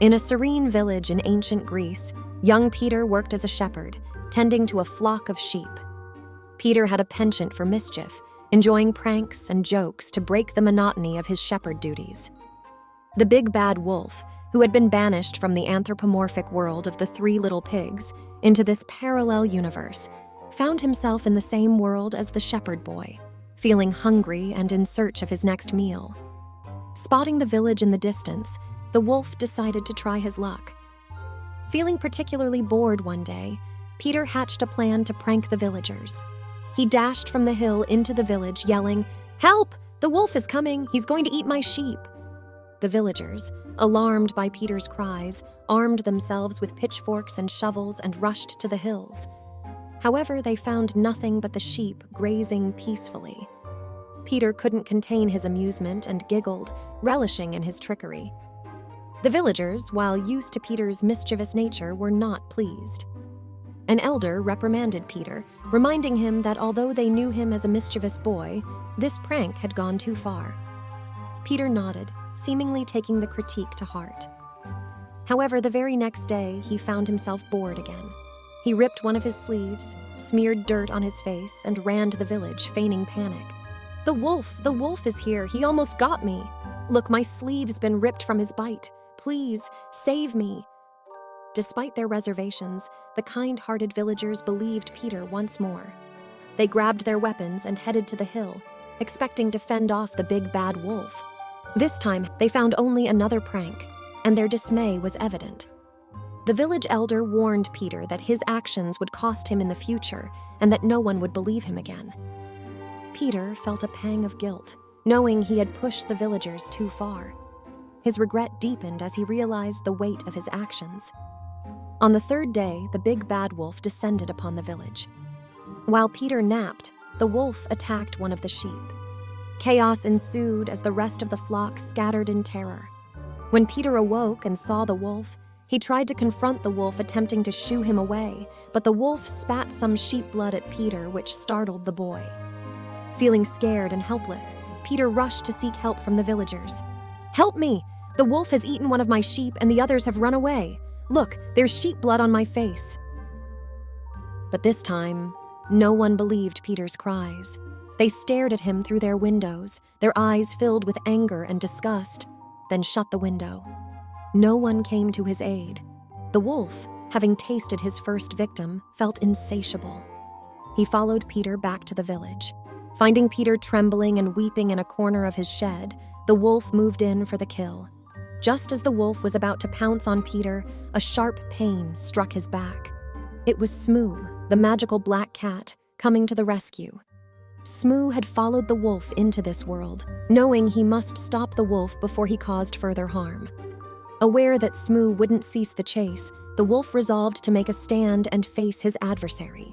In a serene village in ancient Greece, young Peter worked as a shepherd, tending to a flock of sheep. Peter had a penchant for mischief, enjoying pranks and jokes to break the monotony of his shepherd duties. The big bad wolf, who had been banished from the anthropomorphic world of the three little pigs into this parallel universe, found himself in the same world as the shepherd boy, feeling hungry and in search of his next meal. Spotting the village in the distance, the wolf decided to try his luck. Feeling particularly bored one day, Peter hatched a plan to prank the villagers. He dashed from the hill into the village, yelling, "Help! The wolf is coming! He's going to eat my sheep!" The villagers, alarmed by Peter's cries, armed themselves with pitchforks and shovels and rushed to the hills. However, they found nothing but the sheep grazing peacefully. Peter couldn't contain his amusement and giggled, relishing in his trickery. The villagers, while used to Peter's mischievous nature, were not pleased. An elder reprimanded Peter, reminding him that although they knew him as a mischievous boy, this prank had gone too far. Peter nodded, seemingly taking the critique to heart. However, the very next day, he found himself bored again. He ripped one of his sleeves, smeared dirt on his face, and ran to the village, feigning panic. The wolf is here. He almost got me. Look, my sleeve's been ripped from his bite. Please, save me." Despite their reservations, the kind-hearted villagers believed Peter once more. They grabbed their weapons and headed to the hill, expecting to fend off the big bad wolf. This time, they found only another prank, and their dismay was evident. The village elder warned Peter that his actions would cost him in the future and that no one would believe him again. Peter felt a pang of guilt, knowing he had pushed the villagers too far. His regret deepened as he realized the weight of his actions. On the third day, the big bad wolf descended upon the village. While Peter napped, the wolf attacked one of the sheep. Chaos ensued as the rest of the flock scattered in terror. When Peter awoke and saw the wolf, he tried to confront the wolf, attempting to shoo him away, but the wolf spat some sheep blood at Peter, which startled the boy. Feeling scared and helpless, Peter rushed to seek help from the villagers. "Help me! The wolf has eaten one of my sheep and the others have run away. Look, there's sheep blood on my face." But this time, no one believed Peter's cries. They stared at him through their windows, their eyes filled with anger and disgust, then shut the window. No one came to his aid. The wolf, having tasted his first victim, felt insatiable. He followed Peter back to the village. Finding Peter trembling and weeping in a corner of his shed, the wolf moved in for the kill. Just as the wolf was about to pounce on Peter, a sharp pain struck his back. It was Smoo, the magical black cat, coming to the rescue. Smoo had followed the wolf into this world, knowing he must stop the wolf before he caused further harm. Aware that Smoo wouldn't cease the chase, the wolf resolved to make a stand and face his adversary.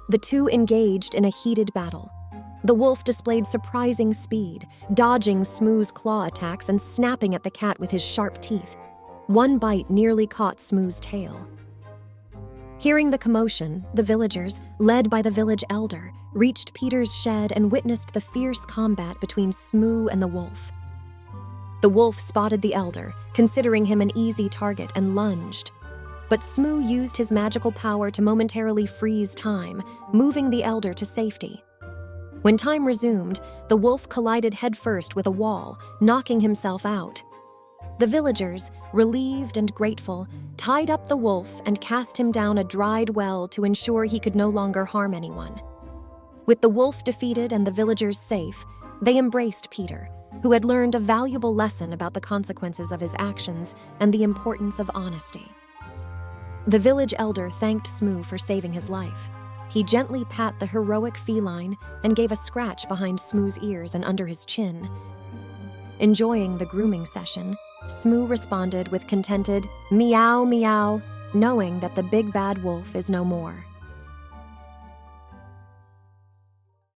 The two engaged in a heated battle. The wolf displayed surprising speed, dodging Smoo's claw attacks and snapping at the cat with his sharp teeth. One bite nearly caught Smoo's tail. Hearing the commotion, the villagers, led by the village elder, reached Peter's shed and witnessed the fierce combat between Smoo and the wolf. The wolf spotted the elder, considering him an easy target, and lunged. But Smoo used his magical power to momentarily freeze time, moving the elder to safety. When time resumed, the wolf collided headfirst with a wall, knocking himself out. The villagers, relieved and grateful, tied up the wolf and cast him down a dried well to ensure he could no longer harm anyone. With the wolf defeated and the villagers safe, they embraced Peter, who had learned a valuable lesson about the consequences of his actions and the importance of honesty. The village elder thanked Smoo for saving his life. He gently pat the heroic feline and gave a scratch behind Smoo's ears and under his chin. Enjoying the grooming session, Smoo responded with contented meow meow, knowing that the big bad wolf is no more.